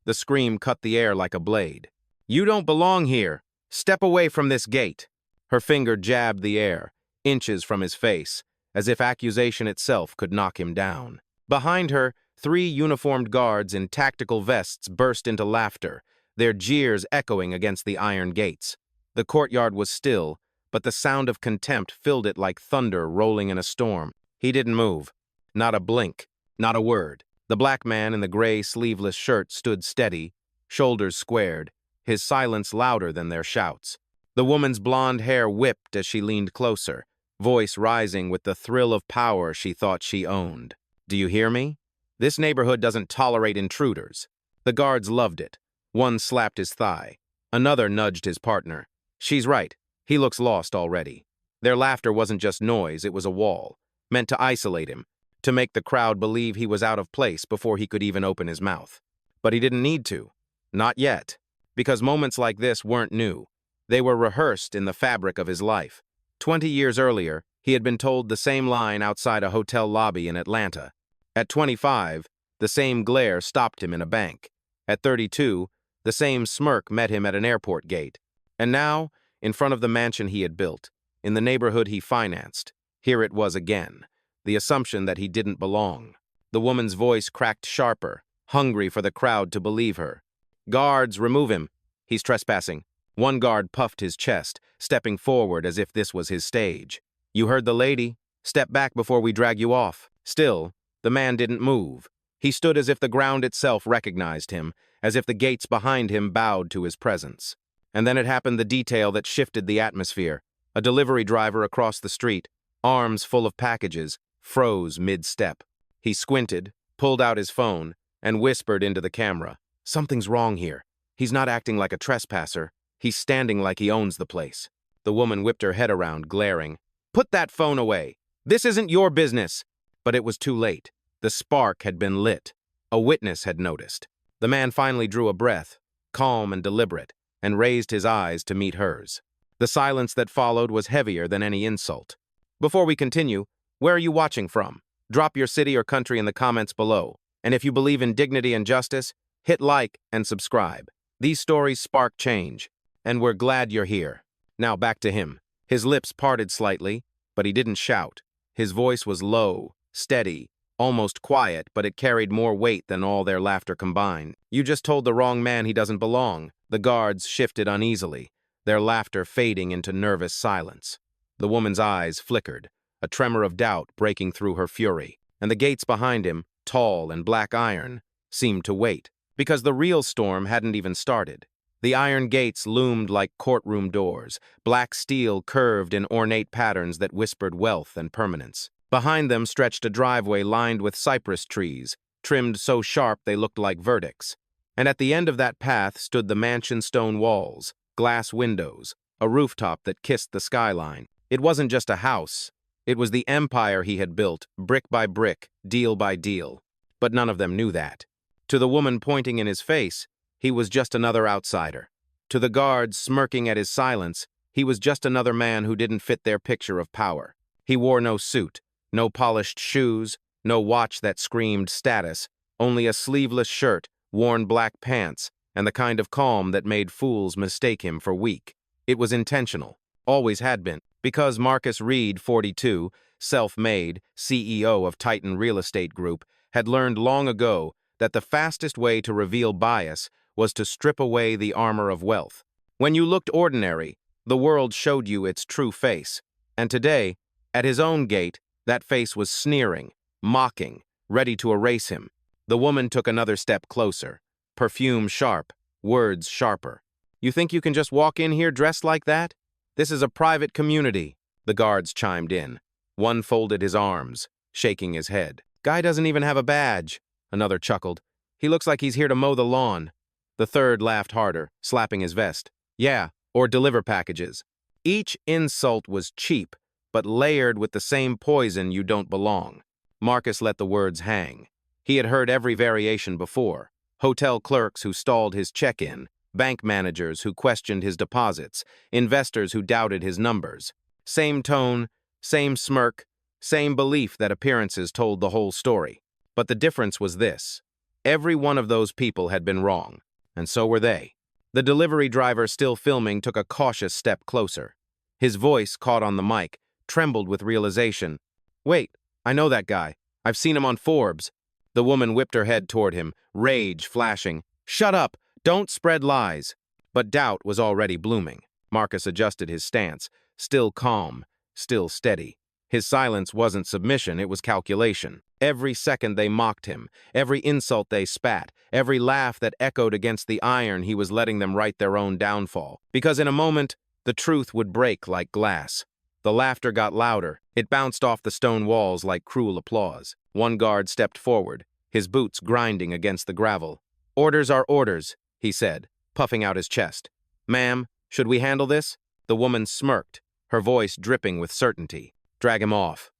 The scream cut the air like a blade. "You don't belong here! Step away from this gate!" Her finger jabbed the air, inches from his face, as if accusation itself could knock him down. Behind her, 3 uniformed guards in tactical vests burst into laughter, their jeers echoing against the iron gates. The courtyard was still, but the sound of contempt filled it like thunder rolling in a storm. He didn't move. Not a blink. Not a word. The black man in the gray, sleeveless shirt stood steady, shoulders squared, his silence louder than their shouts. The woman's blonde hair whipped as she leaned closer, voice rising with the thrill of power she thought she owned. "Do you hear me? This neighborhood doesn't tolerate intruders." The guards loved it. One slapped his thigh. Another nudged his partner. "She's right. He looks lost already." Their laughter wasn't just noise, it was a wall, meant to isolate him, to make the crowd believe he was out of place before he could even open his mouth. But he didn't need to. Not yet. Because moments like this weren't new. They were rehearsed in the fabric of his life. 20 years earlier, he had been told the same line outside a hotel lobby in Atlanta. At 25, the same glare stopped him in a bank. At 32, the same smirk met him at an airport gate. And now, in front of the mansion he had built, in the neighborhood he financed, here it was again, the assumption that he didn't belong. The woman's voice cracked sharper, hungry for the crowd to believe her. "Guards, remove him. He's trespassing." One guard puffed his chest, stepping forward as if this was his stage. "You heard the lady. Step back before we drag you off." Still, the man didn't move. He stood as if the ground itself recognized him, as if the gates behind him bowed to his presence. And then it happened, the detail that shifted the atmosphere. A delivery driver across the street, arms full of packages, froze mid-step. He squinted, pulled out his phone, and whispered into the camera, "Something's wrong here. He's not acting like a trespasser. He's standing like he owns the place." The woman whipped her head around, glaring. "Put that phone away. This isn't your business." But it was too late. The spark had been lit. A witness had noticed. The man finally drew a breath, calm and deliberate, and raised his eyes to meet hers. The silence that followed was heavier than any insult. "Before we continue, where are you watching from? Drop your city or country in the comments below. And if you believe in dignity and justice, hit like and subscribe. These stories spark change, and we're glad you're here." Now back to him. His lips parted slightly, but he didn't shout. His voice was low, steady, almost quiet, but it carried more weight than all their laughter combined. "You just told the wrong man he doesn't belong." The guards shifted uneasily, their laughter fading into nervous silence. The woman's eyes flickered, a tremor of doubt breaking through her fury, and the gates behind him, tall and black iron, seemed to wait, because the real storm hadn't even started. The iron gates loomed like courtroom doors, black steel curved in ornate patterns that whispered wealth and permanence. Behind them stretched a driveway lined with cypress trees, trimmed so sharp they looked like verdicts. And at the end of that path stood the mansion's stone walls, glass windows, a rooftop that kissed the skyline. It wasn't just a house. It was the empire he had built, brick by brick, deal by deal. But none of them knew that. To the woman pointing in his face, he was just another outsider. To the guards smirking at his silence, he was just another man who didn't fit their picture of power. He wore no suit, no polished shoes, no watch that screamed status, only a sleeveless shirt, worn black pants, and the kind of calm that made fools mistake him for weak. It was intentional, always had been, because Marcus Reed, 42, self-made, CEO of Titan Real Estate Group, had learned long ago that the fastest way to reveal bias was to strip away the armor of wealth. When you looked ordinary, the world showed you its true face. And today, at his own gate, that face was sneering, mocking, ready to erase him. The woman took another step closer, perfume sharp, words sharper. "You think you can just walk in here dressed like that? This is a private community." The guards chimed in. One folded his arms, shaking his head. "Guy doesn't even have a badge." Another chuckled. "He looks like he's here to mow the lawn." The third laughed harder, slapping his vest. "Yeah, or deliver packages." Each insult was cheap, but layered with the same poison: "you don't belong." Marcus let the words hang. He had heard every variation before. Hotel clerks who stalled his check-in, bank managers who questioned his deposits, investors who doubted his numbers. Same tone, same smirk, same belief that appearances told the whole story. But the difference was this. Every one of those people had been wrong, and so were they. The delivery driver, still filming, took a cautious step closer. His voice, caught on the mic, trembled with realization. "Wait, I know that guy. I've seen him on Forbes." The woman whipped her head toward him, rage flashing. "Shut up! Don't spread lies!" But doubt was already blooming. Marcus adjusted his stance, still calm, still steady. His silence wasn't submission, it was calculation. Every second they mocked him, every insult they spat, every laugh that echoed against the iron, he was letting them write their own downfall. Because in a moment, the truth would break like glass. The laughter got louder. It bounced off the stone walls like cruel applause. One guard stepped forward, his boots grinding against the gravel. "Orders are orders," he said, puffing out his chest. "Ma'am, should we handle this?" The woman smirked, her voice dripping with certainty. "Drag him off.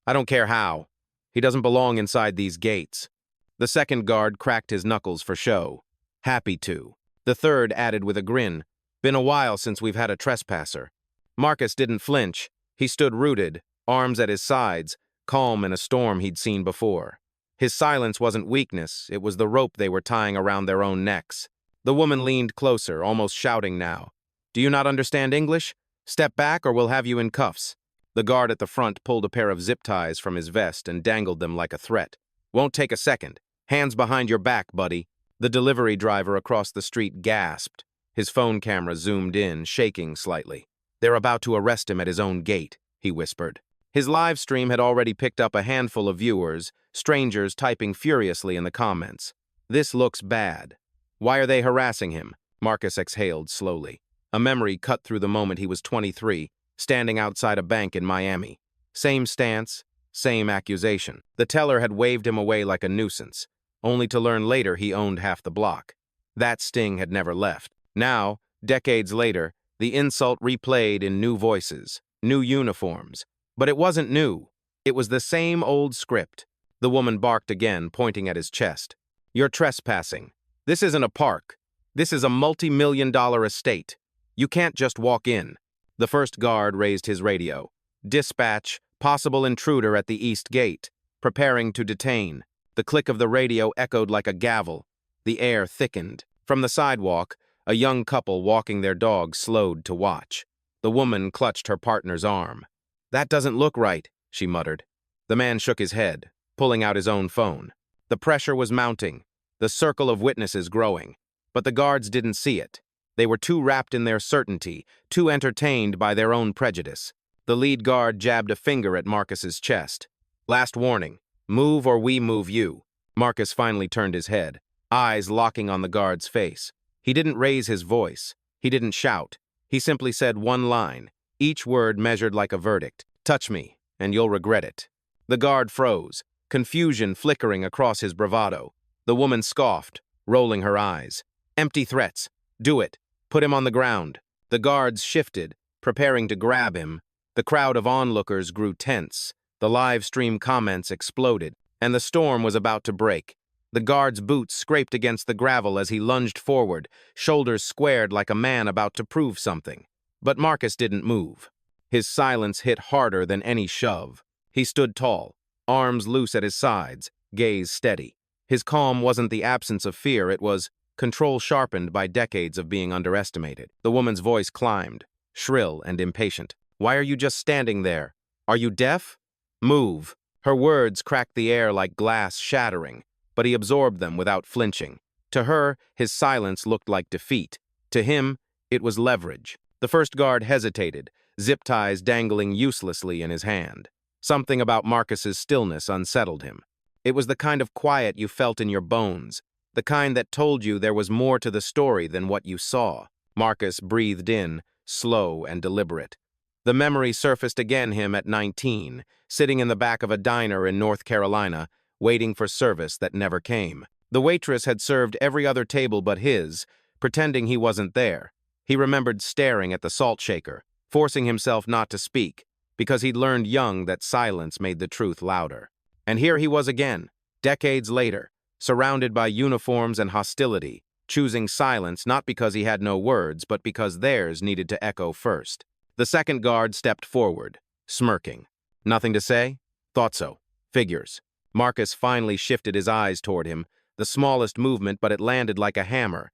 I don't care how. He doesn't belong inside these gates." The second guard cracked his knuckles for show. "Happy to." The third added with a grin, "Been a while since we've had a trespasser." Marcus didn't flinch. He stood rooted, arms at his sides, calm in a storm he'd seen before. His silence wasn't weakness, it was the rope they were tying around their own necks. The woman leaned closer, almost shouting now. "Do you not understand English? Step back or we'll have you in cuffs." The guard at the front pulled a pair of zip ties from his vest and dangled them like a threat. "Won't take a second. Hands behind your back, buddy." The delivery driver across the street gasped. His phone camera zoomed in, shaking slightly. "They're about to arrest him at his own gate," he whispered. His live stream had already picked up a handful of viewers, strangers typing furiously in the comments. "This looks bad. Why are they harassing him?" Marcus exhaled slowly. A memory cut through the moment he was 23, standing outside a bank in Miami. Same stance, same accusation. The teller had waved him away like a nuisance, only to learn later he owned half the block. That sting had never left. Now, decades later, the insult replayed in new voices, new uniforms. But it wasn't new. It was the same old script. The woman barked again, pointing at his chest. "You're trespassing. This isn't a park. This is a multi-million-dollar estate. You can't just walk in." The first guard raised his radio. "Dispatch, possible intruder at the east gate. Preparing to detain." The click of the radio echoed like a gavel. The air thickened. From the sidewalk, a young couple walking their dog slowed to watch. The woman clutched her partner's arm. "That doesn't look right," she muttered. The man shook his head, pulling out his own phone. The pressure was mounting, the circle of witnesses growing. But the guards didn't see it. They were too wrapped in their certainty, too entertained by their own prejudice. The lead guard jabbed a finger at Marcus's chest. "Last warning. Move or we move you." Marcus finally turned his head, eyes locking on the guard's face. He didn't raise his voice. He didn't shout. He simply said one line, each word measured like a verdict. "Touch me, and you'll regret it." The guard froze, confusion flickering across his bravado. The woman scoffed, rolling her eyes. "Empty threats. Do it. Put him on the ground." The guards shifted, preparing to grab him. The crowd of onlookers grew tense. The live stream comments exploded, and the storm was about to break. The guard's boots scraped against the gravel as he lunged forward, shoulders squared like a man about to prove something. But Marcus didn't move. His silence hit harder than any shove. He stood tall, arms loose at his sides, gaze steady. His calm wasn't the absence of fear, it was control sharpened by decades of being underestimated. The woman's voice climbed, shrill and impatient. "Why are you just standing there? Are you deaf? Move." Her words cracked the air like glass shattering, but he absorbed them without flinching. To her, his silence looked like defeat. To him, it was leverage. The first guard hesitated, zip ties dangling uselessly in his hand. Something about Marcus's stillness unsettled him. It was the kind of quiet you felt in your bones, the kind that told you there was more to the story than what you saw. Marcus breathed in, slow and deliberate. The memory surfaced again him at 19, sitting in the back of a diner in North Carolina, waiting for service that never came. The waitress had served every other table but his, pretending he wasn't there. He remembered staring at the salt shaker, forcing himself not to speak, because he'd learned young that silence made the truth louder. And here he was again, decades later, surrounded by uniforms and hostility, choosing silence not because he had no words, but because theirs needed to echo first. The second guard stepped forward, smirking. "Nothing to say? Thought so. Figures." Marcus finally shifted his eyes toward him, The smallest movement, but it landed like a hammer.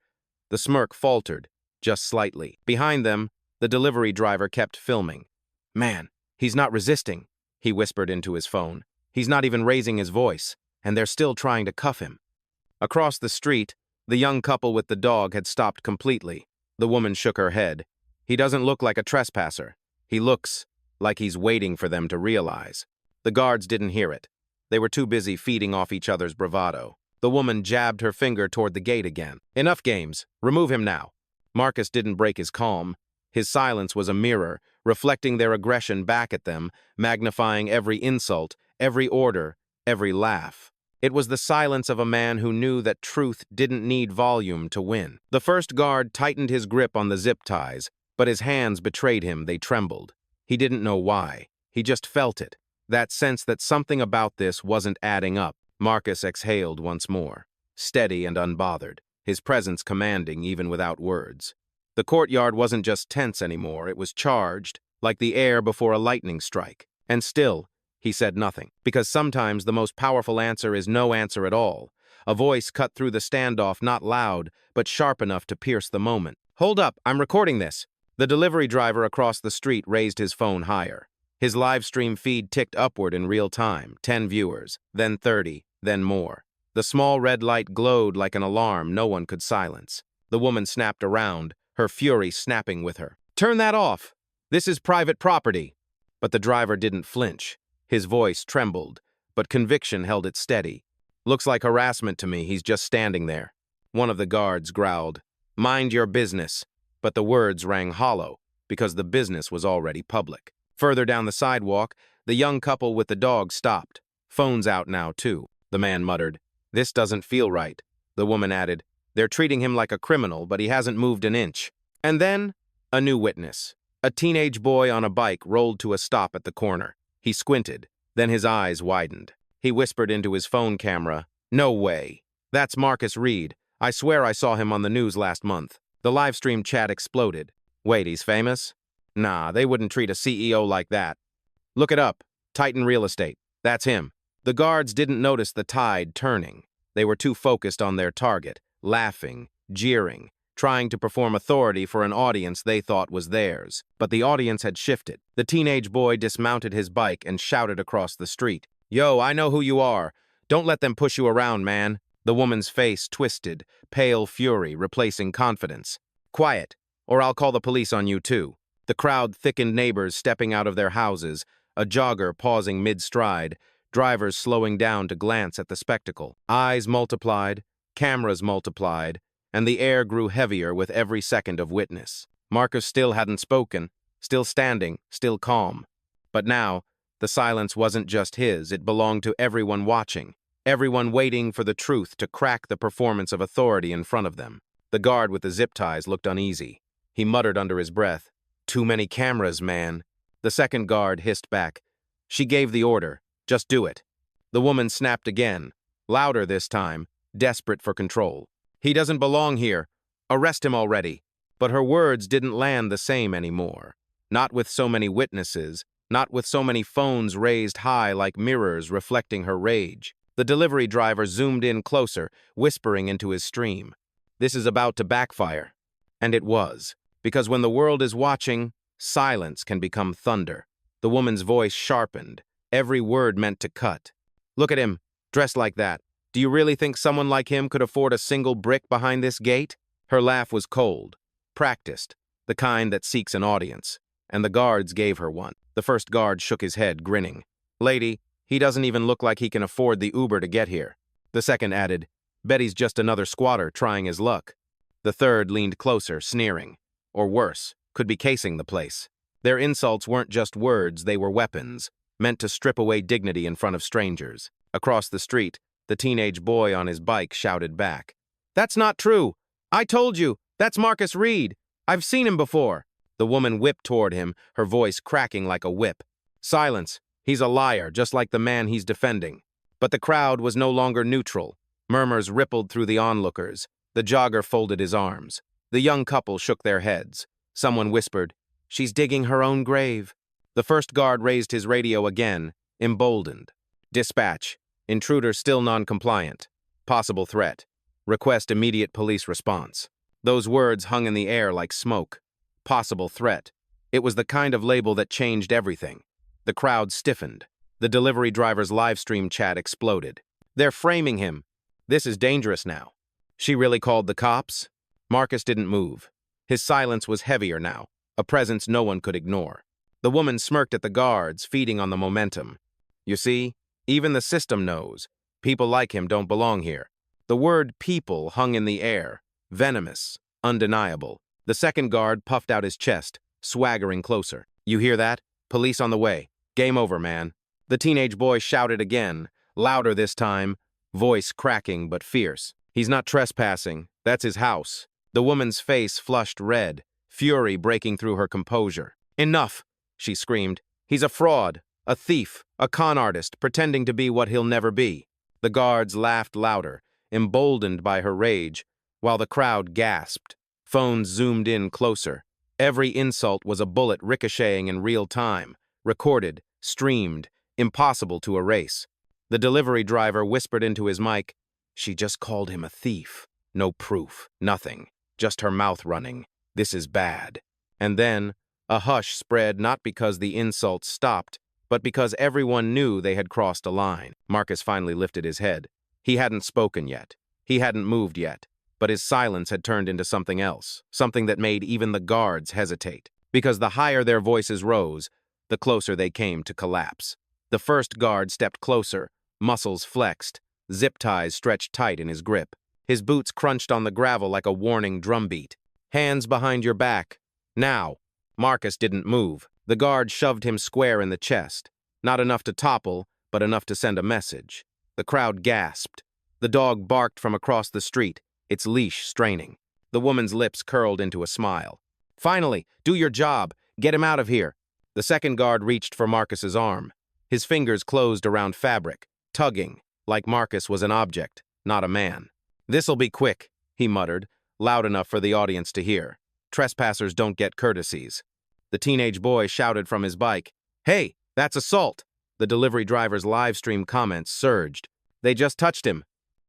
The smirk faltered, just slightly. Behind them, the delivery driver kept filming. "Man, he's not resisting," he whispered into his phone. "He's not even raising his voice, and they're still trying to cuff him." Across the street, the young couple with the dog had stopped completely. The woman shook her head. "He doesn't look like a trespasser. He looks like he's waiting for them to realize." The guards didn't hear it. They were too busy feeding off each other's bravado. The woman jabbed her finger toward the gate again. "Enough games. Remove him now." Marcus didn't break his calm. His silence was a mirror, reflecting their aggression back at them, magnifying every insult, every order, every laugh. It was the silence of a man who knew that truth didn't need volume to win. The first guard tightened his grip on the zip ties, but his hands betrayed him. They trembled. He didn't know why. He just felt it. That sense that something about this wasn't adding up. Marcus exhaled once more, steady and unbothered, his presence commanding even without words. The courtyard wasn't just tense anymore, it was charged, like the air before a lightning strike. And still, he said nothing, because sometimes the most powerful answer is no answer at all. A voice cut through the standoff, not loud, but sharp enough to pierce the moment. "Hold up, I'm recording this." The delivery driver across the street raised his phone higher. His live stream feed ticked upward in real time, 10 viewers, then 30, then more. The small red light glowed like an alarm no one could silence. The woman snapped around, her fury snapping with her. "Turn that off! This is private property!" But the driver didn't flinch. His voice trembled, but conviction held it steady. "Looks like harassment to me, he's just standing there." One of the guards growled, "Mind your business," but the words rang hollow, because the business was already public. Further down the sidewalk, the young couple with the dog stopped. "Phone's out now, too," the man muttered. "This doesn't feel right." The woman added, "They're treating him like a criminal, but he hasn't moved an inch." And then, a new witness. A teenage boy on a bike rolled to a stop at the corner. He squinted, then his eyes widened. He whispered into his phone camera, "No way. That's Marcus Reed. I swear I saw him on the news last month." The livestream chat exploded. "Wait, he's famous? Nah, they wouldn't treat a CEO like that. Look it up. Titan Real Estate. That's him." The guards didn't notice the tide turning. They were too focused on their target, laughing, jeering, trying to perform authority for an audience they thought was theirs. But the audience had shifted. The teenage boy dismounted his bike and shouted across the street, "Yo, I know who you are. Don't let them push you around, man." The woman's face twisted, pale fury replacing confidence. "Quiet, or I'll call the police on you too." The crowd thickened, neighbors stepping out of their houses, a jogger pausing mid-stride, drivers slowing down to glance at the spectacle. Eyes multiplied, cameras multiplied, and the air grew heavier with every second of witness. Marcus still hadn't spoken, still standing, still calm. But now, the silence wasn't just his, it belonged to everyone watching, everyone waiting for the truth to crack the performance of authority in front of them. The guard with the zip ties looked uneasy. He muttered under his breath, "Too many cameras, man." The second guard hissed back, "She gave the order. Just do it." The woman snapped again, louder this time, desperate for control. "He doesn't belong here. Arrest him already." But her words didn't land the same anymore. Not with so many witnesses, not with so many phones raised high like mirrors reflecting her rage. The delivery driver zoomed in closer, whispering into his stream, "This is about to backfire." And it was, because when the world is watching, silence can become thunder. The woman's voice sharpened, every word meant to cut. "Look at him, dressed like that. Do you really think someone like him could afford a single brick behind this gate?" Her laugh was cold, practiced, the kind that seeks an audience, and the guards gave her one. The first guard shook his head, grinning. "Lady, he doesn't even look like he can afford the Uber to get here." The second added, "Bet he's just another squatter trying his luck." The third leaned closer, sneering. Or worse, could be casing the place. Their insults weren't just words, they were weapons, meant to strip away dignity in front of strangers. Across the street, the teenage boy on his bike shouted back, "That's not true! I told you, that's Marcus Reed! I've seen him before!" The woman whipped toward him, her voice cracking like a whip. "Silence! He's a liar, just like the man he's defending." But the crowd was no longer neutral. Murmurs rippled through the onlookers. The jogger folded his arms. The young couple shook their heads. Someone whispered, "She's digging her own grave." The first guard raised his radio again, emboldened. "Dispatch. Intruder still non-compliant." Possible threat. Request immediate police response. Those words hung in the air like smoke. Possible threat. It was the kind of label that changed everything. The crowd stiffened. The delivery driver's livestream chat exploded. They're framing him. This is dangerous now. She really called the cops? Marcus didn't move. His silence was heavier now, a presence no one could ignore. The woman smirked at the guards, feeding on the momentum. You see, even the system knows. People like him don't belong here. The word people hung in the air, venomous, undeniable. The second guard puffed out his chest, swaggering closer. You hear that? Police on the way. Game over, man. The teenage boy shouted again, louder this time, voice cracking but fierce. He's not trespassing. That's his house. The woman's face flushed red, fury breaking through her composure. Enough, she screamed. He's a fraud, a thief, a con artist, pretending to be what he'll never be. The guards laughed louder, emboldened by her rage, while the crowd gasped. Phones zoomed in closer. Every insult was a bullet ricocheting in real time, recorded, streamed, impossible to erase. The delivery driver whispered into his mic, "She just called him a thief. No proof, nothing, just her mouth running. This is bad." And then, a hush spread not because the insults stopped, but because everyone knew they had crossed a line. Marcus finally lifted his head. He hadn't spoken yet. He hadn't moved yet. But his silence had turned into something else, something that made even the guards hesitate. Because the higher their voices rose, the closer they came to collapse. The first guard stepped closer, muscles flexed, zip ties stretched tight in his grip. His boots crunched on the gravel like a warning drumbeat. Hands behind your back. Now. Marcus didn't move. The guard shoved him square in the chest. Not enough to topple, but enough to send a message. The crowd gasped. The dog barked from across the street, its leash straining. The woman's lips curled into a smile. Finally, do your job. Get him out of here. The second guard reached for Marcus's arm. His fingers closed around fabric, tugging, like Marcus was an object, not a man. This'll be quick, he muttered, loud enough for the audience to hear. Trespassers don't get courtesies. The teenage boy shouted from his bike, "Hey, that's assault!" The delivery driver's live stream comments surged. They just touched him.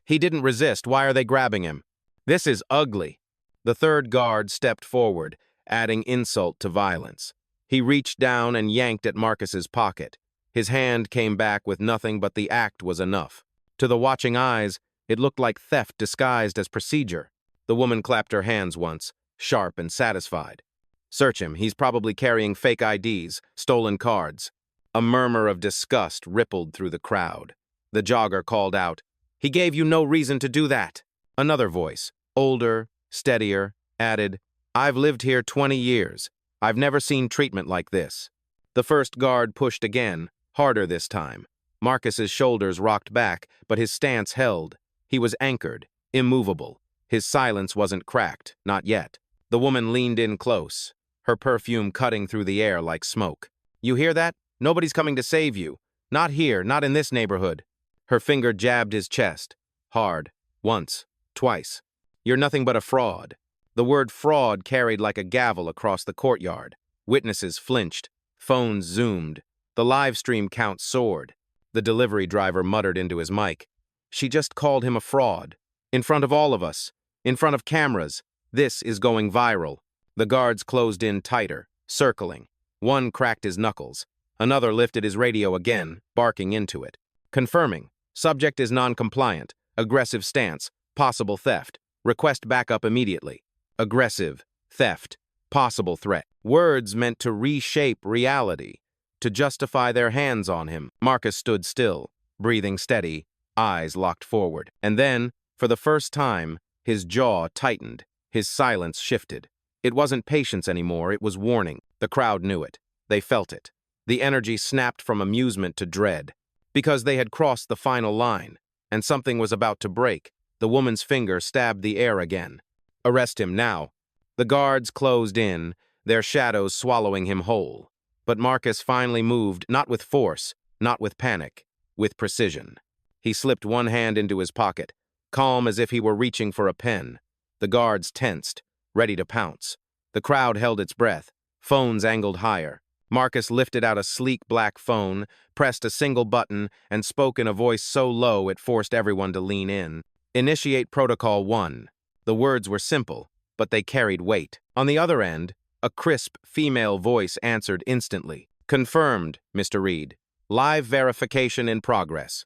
He didn't resist. Why are they grabbing him? This is ugly. The third guard stepped forward, adding insult to violence. He reached down and yanked at Marcus's pocket. His hand came back with nothing, but the act was enough. To the watching eyes, it looked like theft disguised as procedure. The woman clapped her hands once, sharp and satisfied. Search him. He's probably carrying fake IDs, stolen cards. A murmur of disgust rippled through the crowd. The jogger called out, "He gave you no reason to do that." Another voice, older, steadier, added, "I've lived here 20 years. I've never seen treatment like this." The first guard pushed again, harder this time. Marcus's shoulders rocked back, but his stance held. He was anchored, immovable. His silence wasn't cracked, not yet. The woman leaned in close, her perfume cutting through the air like smoke. "You hear that? Nobody's coming to save you. Not here, not in this neighborhood." Her finger jabbed his chest, hard, once, twice. "You're nothing but a fraud." The word fraud carried like a gavel across the courtyard. Witnesses flinched. Phones zoomed. The live stream count soared. The delivery driver muttered into his mic, "She just called him a fraud. In front of all of us. In front of cameras. This is going viral." The guards closed in tighter, circling. One cracked his knuckles. Another lifted his radio again, barking into it. Confirming. Subject is non-compliant. Aggressive stance. Possible theft. Request backup immediately. Aggressive. Theft. Possible threat. Words meant to reshape reality, to justify their hands on him. Marcus stood still, breathing steady, eyes locked forward. And then, for the first time, his jaw tightened, his silence shifted. It wasn't patience anymore, it was warning. The crowd knew it. They felt it. The energy snapped from amusement to dread. Because they had crossed the final line, and something was about to break. The woman's finger stabbed the air again. "Arrest him now." The guards closed in, their shadows swallowing him whole. But Marcus finally moved, not with force, not with panic, with precision. He slipped one hand into his pocket, calm as if he were reaching for a pen. The guards tensed, ready to pounce. The crowd held its breath, phones angled higher. Marcus lifted out a sleek black phone, pressed a single button, and spoke in a voice so low it forced everyone to lean in. Initiate Protocol 1. The words were simple, but they carried weight. On the other end, a crisp female voice answered instantly. Confirmed, Mr. Reed. Live verification in progress.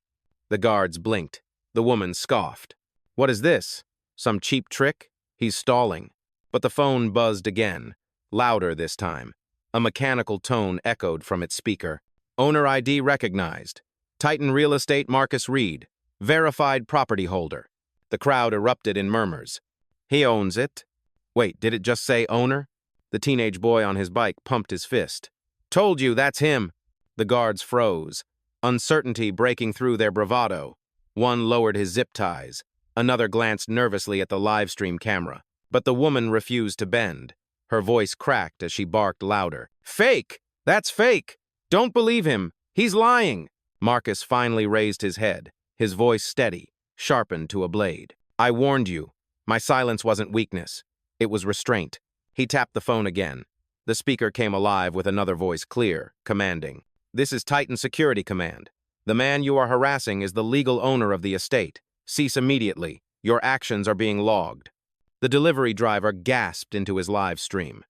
The guards blinked. The woman scoffed. What is this? Some cheap trick? He's stalling. But the phone buzzed again, louder this time. A mechanical tone echoed from its speaker. Owner ID recognized. Titan Real Estate Marcus Reed. Verified property holder. The crowd erupted in murmurs. He owns it. Wait, did it just say owner? The teenage boy on his bike pumped his fist. Told you, that's him. The guards froze, uncertainty breaking through their bravado. One lowered his zip ties. Another glanced nervously at the livestream camera. But the woman refused to bend. Her voice cracked as she barked louder. Fake! That's fake! Don't believe him! He's lying! Marcus finally raised his head, his voice steady, sharpened to a blade. I warned you. My silence wasn't weakness. It was restraint. He tapped the phone again. The speaker came alive with another voice clear, commanding. This is Titan Security Command. The man you are harassing is the legal owner of the estate. Cease immediately. Your actions are being logged. The delivery driver gasped into his live stream.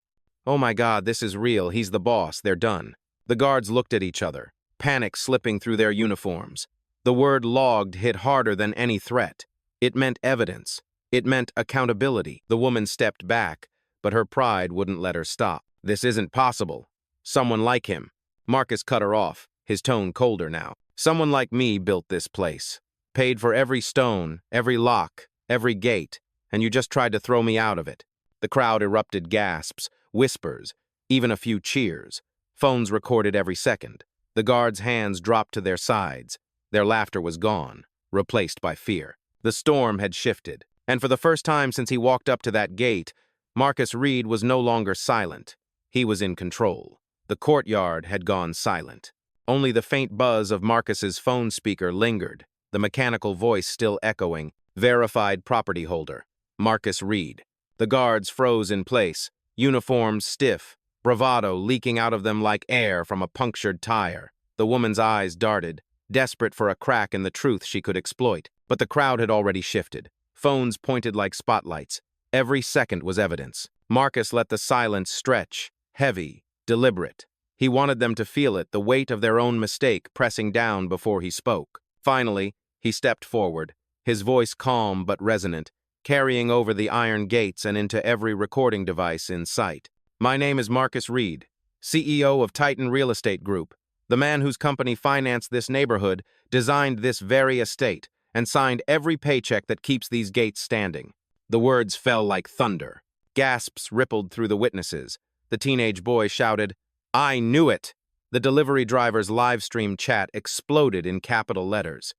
Oh my God, this is real. He's the boss. They're done. The guards looked at each other, panic slipping through their uniforms. The word logged hit harder than any threat. It meant evidence. It meant accountability. The woman stepped back, but her pride wouldn't let her stop. This isn't possible. Someone like him. Marcus cut her off, his tone colder now. Someone like me built this place. Paid for every stone, every lock, every gate, and you just tried to throw me out of it. The crowd erupted gasps, whispers, even a few cheers. Phones recorded every second. The guards' hands dropped to their sides. Their laughter was gone, replaced by fear. The storm had shifted, and for the first time since he walked up to that gate, Marcus Reed was no longer silent. He was in control. The courtyard had gone silent. Only the faint buzz of Marcus's phone speaker lingered, the mechanical voice still echoing, verified property holder, Marcus Reed. The guards froze in place, uniforms stiff, bravado leaking out of them like air from a punctured tire. The woman's eyes darted, desperate for a crack in the truth she could exploit. But the crowd had already shifted. Phones pointed like spotlights. Every second was evidence. Marcus let the silence stretch, heavy, deliberate. He wanted them to feel it, the weight of their own mistake pressing down before he spoke. Finally, he stepped forward, his voice calm but resonant, carrying over the iron gates and into every recording device in sight. My name is Marcus Reed, CEO of Titan Real Estate Group, the man whose company financed this neighborhood, designed this very estate, and signed every paycheck that keeps these gates standing. The words fell like thunder. Gasps rippled through the witnesses. The teenage boy shouted, I knew it! The delivery driver's livestream chat exploded in capital letters.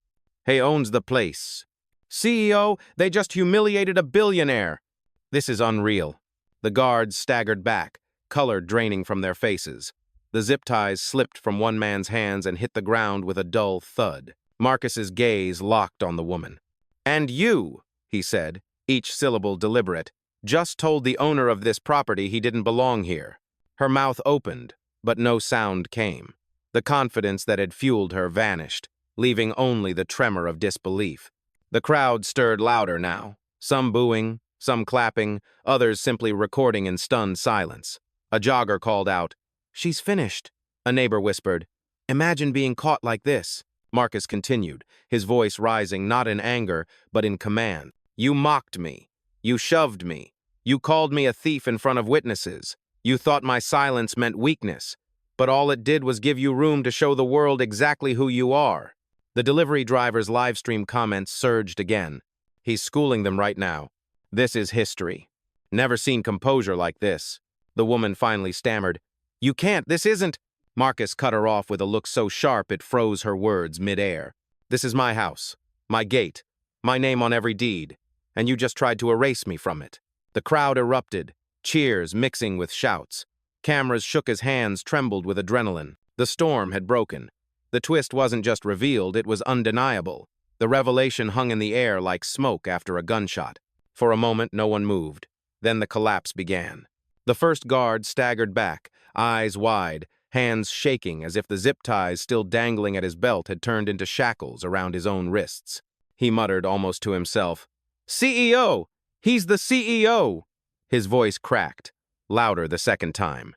He owns the place. CEO, they just humiliated a billionaire. This is unreal. The guards staggered back, color draining from their faces. The zip ties slipped from one man's hands and hit the ground with a dull thud. Marcus's gaze locked on the woman. And you, he said, each syllable deliberate, just told the owner of this property he didn't belong here. Her mouth opened, but no sound came. The confidence that had fueled her vanished, leaving only the tremor of disbelief. The crowd stirred louder now, some booing, some clapping, others simply recording in stunned silence. A jogger called out, She's finished. A neighbor whispered, Imagine being caught like this. Marcus continued, his voice rising not in anger, but in command. You mocked me. You shoved me. You called me a thief in front of witnesses. You thought my silence meant weakness, but all it did was give you room to show the world exactly who you are. The delivery driver's livestream comments surged again. He's schooling them right now. This is history. Never seen composure like this. The woman finally stammered, You can't, this isn't. Marcus cut her off with a look so sharp it froze her words mid-air. This is my house, my gate, my name on every deed, and you just tried to erase me from it. The crowd erupted, cheers mixing with shouts. Cameras shook as hands trembled with adrenaline. The storm had broken. The twist wasn't just revealed, it was undeniable. The revelation hung in the air like smoke after a gunshot. For a moment, no one moved. Then the collapse began. The first guard staggered back, eyes wide, hands shaking as if the zip ties still dangling at his belt had turned into shackles around his own wrists. he muttered almost to himself. CEO! He's the CEO! His voice cracked, louder the second time.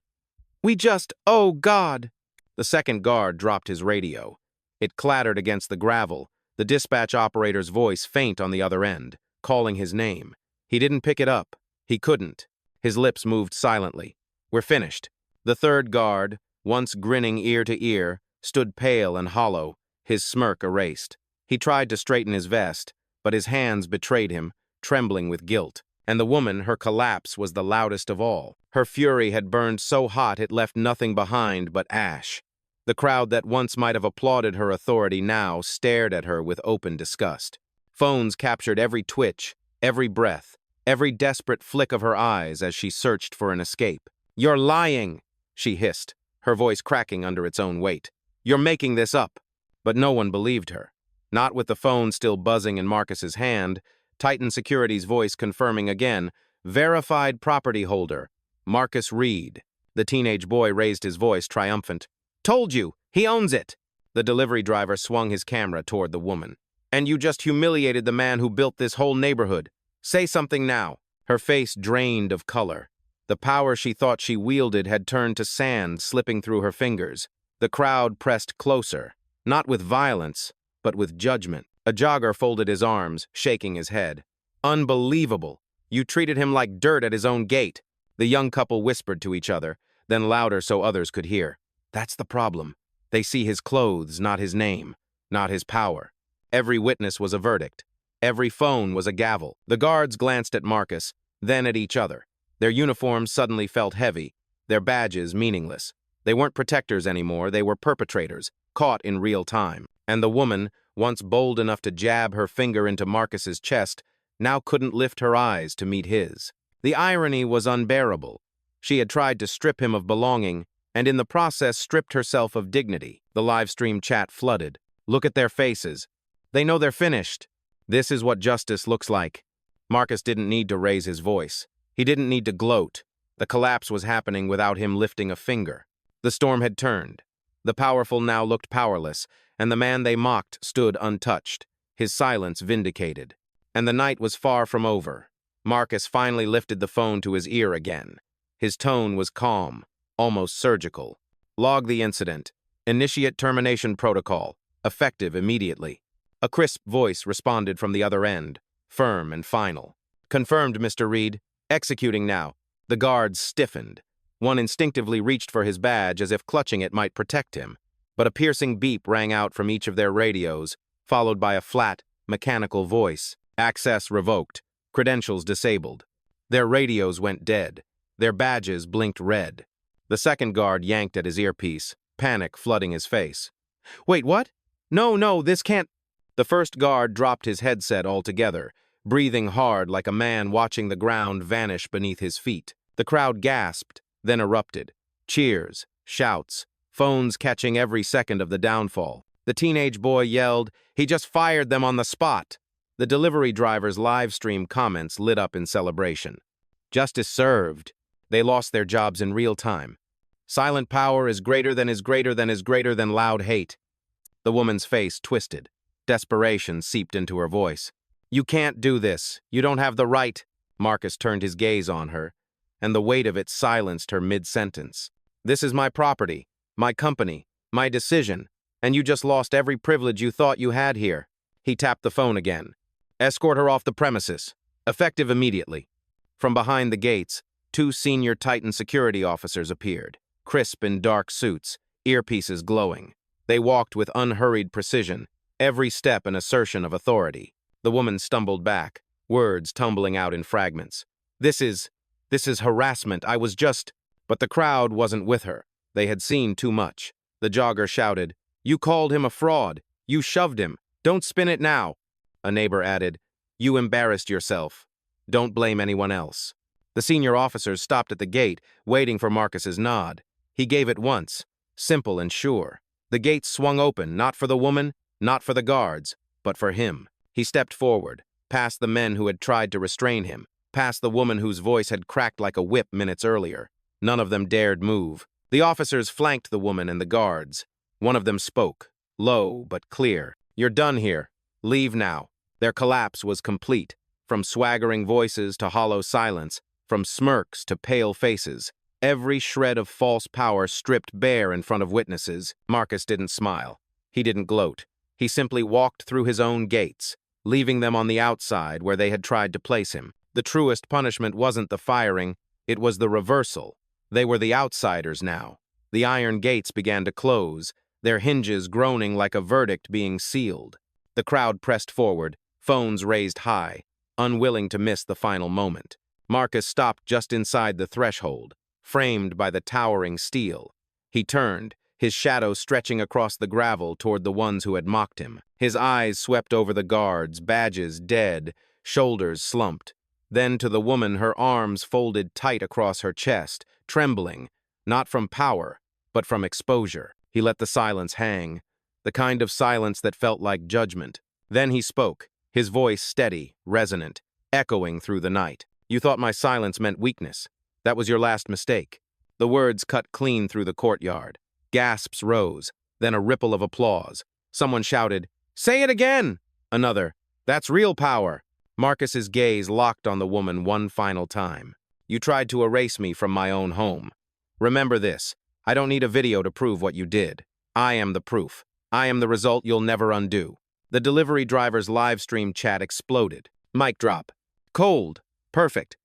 Oh God! The second guard dropped his radio. It clattered against the gravel, the dispatch operator's voice faint on the other end, calling his name. He didn't pick it up. He couldn't. His lips moved silently. We're finished. The third guard, once grinning ear to ear, stood pale and hollow, his smirk erased. He tried to straighten his vest, but his hands betrayed him, trembling with guilt. And the woman, her collapse was the loudest of all. Her fury had burned so hot it left nothing behind but ash. The crowd that once might have applauded her authority now stared at her with open disgust. Phones captured every twitch, every breath, every desperate flick of her eyes as she searched for an escape. "You're lying," she hissed, her voice cracking under its own weight. "You're making this up." But no one believed her. Not with the phone still buzzing in Marcus's hand, Titan Security's voice confirming again, "Verified property holder, Marcus Reed." The teenage boy raised his voice, triumphant. "Told you, he owns it." The delivery driver swung his camera toward the woman. "And you just humiliated the man who built this whole neighborhood. Say something now." Her face drained of color. The power she thought she wielded had turned to sand slipping through her fingers. The crowd pressed closer, not with violence, but with judgment. A jogger folded his arms, shaking his head. "Unbelievable. You treated him like dirt at his own gate." The young couple whispered to each other, then louder so others could hear. "That's the problem. They see his clothes, not his name, not his power." Every witness was a verdict. Every phone was a gavel. The guards glanced at Marcus, then at each other. Their uniforms suddenly felt heavy, their badges meaningless. They weren't protectors anymore, they were perpetrators, caught in real time. And the woman, once bold enough to jab her finger into Marcus's chest, now couldn't lift her eyes to meet his. The irony was unbearable. She had tried to strip him of belonging, and in the process stripped herself of dignity. The livestream chat flooded. "Look at their faces. They know they're finished. This is what justice looks like." Marcus didn't need to raise his voice. He didn't need to gloat. The collapse was happening without him lifting a finger. The storm had turned. The powerful now looked powerless, and the man they mocked stood untouched, his silence vindicated. And the night was far from over. Marcus finally lifted the phone to his ear again. His tone was calm, almost surgical. "Log the incident. Initiate termination protocol. Effective immediately." A crisp voice responded from the other end, firm and final. "Confirmed, Mr. Reed. Executing now." The guards stiffened. One instinctively reached for his badge as if clutching it might protect him. But a piercing beep rang out from each of their radios, followed by a flat, mechanical voice. "Access revoked. Credentials disabled." Their radios went dead. Their badges blinked red. The second guard yanked at his earpiece, panic flooding his face. "Wait, what? No, this can't—" The first guard dropped his headset altogether, breathing hard like a man watching the ground vanish beneath his feet. The crowd gasped, then erupted. Cheers, shouts, phones catching every second of the downfall. The teenage boy yelled, "He just fired them on the spot." The delivery driver's live stream comments lit up in celebration. "Justice served." They lost their jobs in real time. "Silent power is greater than is greater than is greater than loud hate." The woman's face twisted. Desperation seeped into her voice. "You can't do this. You don't have the right." Marcus turned his gaze on her, and the weight of it silenced her mid-sentence. "This is my property, my company, my decision, and you just lost every privilege you thought you had here." He tapped the phone again. "Escort her off the premises. Effective immediately." From behind the gates, 2 senior Titan security officers appeared, crisp in dark suits, earpieces glowing. They walked with unhurried precision, every step an assertion of authority. The woman stumbled back, words tumbling out in fragments. This is harassment. I was just—" But the crowd wasn't with her. They had seen too much. The jogger shouted, "You called him a fraud. You shoved him. Don't spin it now." A neighbor added, "You embarrassed yourself. Don't blame anyone else." The senior officers stopped at the gate, waiting for Marcus's nod. He gave it once, simple and sure. The gate swung open, not for the woman, not for the guards, but for him. He stepped forward, past the men who had tried to restrain him, past the woman whose voice had cracked like a whip minutes earlier. None of them dared move. The officers flanked the woman and the guards. One of them spoke, low but clear. "You're done here. Leave now." Their collapse was complete, from swaggering voices to hollow silence, from smirks to pale faces. Every shred of false power stripped bare in front of witnesses. Marcus didn't smile. He didn't gloat. He simply walked through his own gates, leaving them on the outside where they had tried to place him. The truest punishment wasn't the firing, it was the reversal. They were the outsiders now. The iron gates began to close, their hinges groaning like a verdict being sealed. The crowd pressed forward, phones raised high, unwilling to miss the final moment. Marcus stopped just inside the threshold, framed by the towering steel. He turned, his shadow stretching across the gravel toward the ones who had mocked him. His eyes swept over the guards, badges dead, shoulders slumped. Then to the woman, her arms folded tight across her chest, trembling, not from power, but from exposure. He let the silence hang, the kind of silence that felt like judgment. Then he spoke, his voice steady, resonant, echoing through the night. "You thought my silence meant weakness. That was your last mistake." The words cut clean through the courtyard. Gasps rose, then a ripple of applause. Someone shouted, "Say it again!" Another, "That's real power." Marcus's gaze locked on the woman one final time. "You tried to erase me from my own home. Remember this, I don't need a video to prove what you did. I am the proof. I am the result you'll never undo." The delivery driver's live stream chat exploded. Mic drop. Cold. Perfect.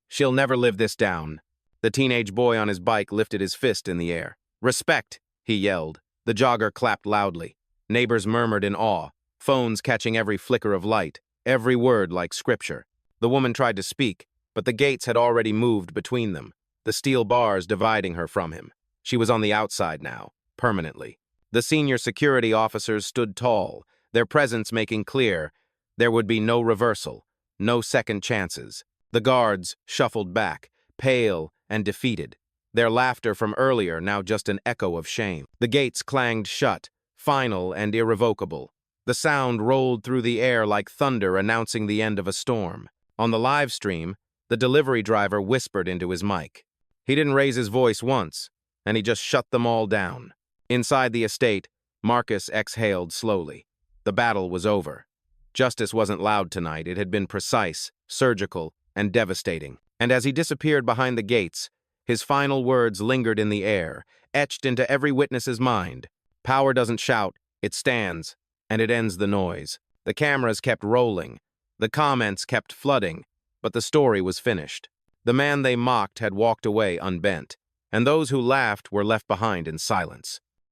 "She'll never live this down." The teenage boy on his bike lifted his fist in the air. "Respect," he yelled. The jogger clapped loudly. Neighbors murmured in awe, phones catching every flicker of light, every word like scripture. The woman tried to speak, but the gates had already moved between them, the steel bars dividing her from him. She was on the outside now, permanently. The senior security officers stood tall, their presence making clear there would be no reversal, no second chances. The guards shuffled back, pale and defeated, their laughter from earlier now just an echo of shame. The gates clanged shut, final and irrevocable. The sound rolled through the air like thunder announcing the end of a storm. On the live stream, the delivery driver whispered into his mic. He didn't raise his voice once, and he just shut them all down. Inside the estate, Marcus exhaled slowly. The battle was over. Justice wasn't loud tonight. It had been precise, surgical, and devastating. And as he disappeared behind the gates, his final words lingered in the air, etched into every witness's mind. Power doesn't shout, it stands, and it ends the noise. The cameras kept rolling, the comments kept flooding, but the story was finished. The man they mocked had walked away unbent, and those who laughed were left behind in silence.